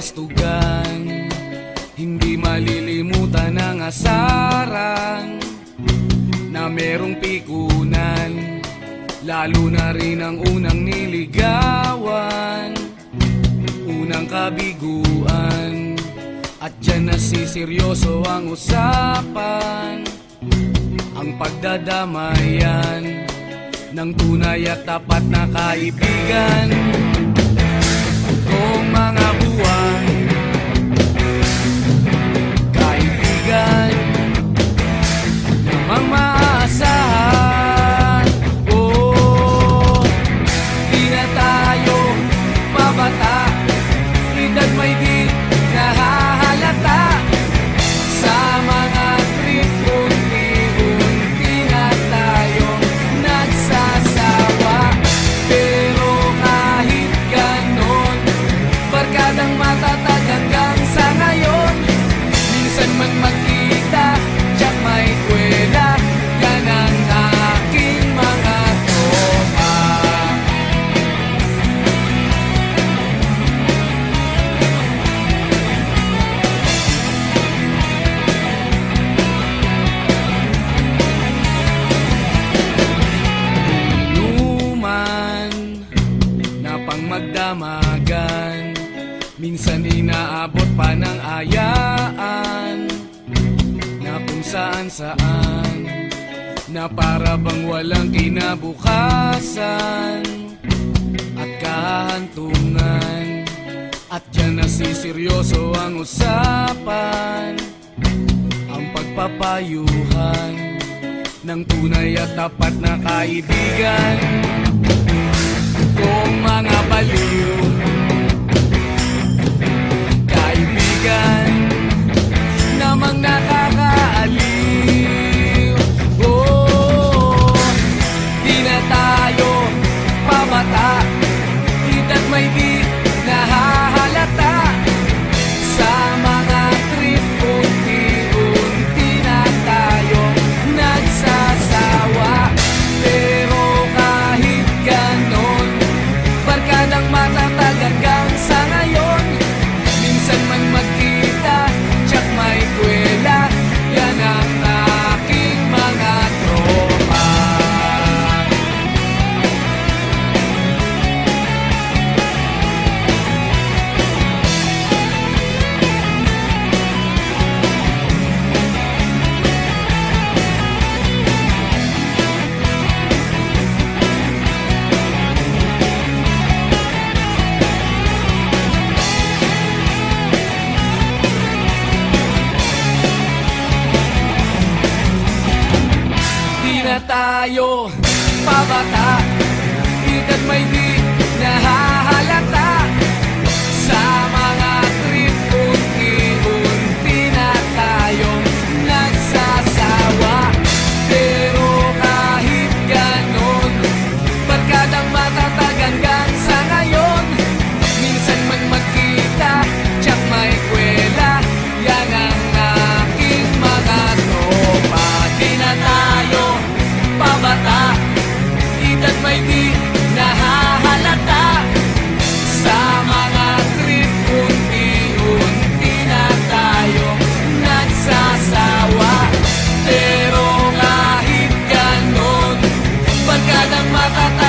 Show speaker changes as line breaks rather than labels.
kastugan, hindi malilimutan ang asaran na merong pikunan, lalo na rin ang unang niligawan, unang kabiguan. At dyan nasiseryoso ang usapan, ang pagdadamayan ng tunay at tapat na kaibigan. Kung mga buwan, kaibigan namang maaasahan. Oh, di na tayo mabata, edad may di nahahalata. Sa mga trip, unti-unti na tayo nagsasawa. Pero kahit ganon, barkadang matatag hanggang sa ngayon. Minsan man magkita, tiyak may kwela, yan ang aking mga tropa. Inuman na pang magdamagan, minsan inaabot pa ng ayaan, na kung saan-saan, na para bang walang kinabukasan at kahantungan. At dyan nasiseryoso ang usapan, ang pagpapayuhan ng tunay at tapat na kaibigan. Kung mga baliw, kaibigan namang nakakaaliw. Oh, di na tayo pabata, edad may di nahahalata. Sa mga trip, unti-unti na tayo nagsasawa. Pero kahit ganon, barkadang matatag hanggang sa ngayon. Minsan man magkita, tiyak may kwela, yan ang aking mga tropa. Di na tayo pabata, edad may di nahahalata. Sa mga trip, unti-unti na tayong nagsasawa. Pero kahit ganon, barkadang matatag hanggang sa ngayon. Minsan man magkita, tiyak may kwela, yan ang aking mga tropa. Di na tayo pabata, edad may di nahahalata. Sa mga trip, unti-unti na tayo nagsasawa. Pero kahit ganon, barkadang matatag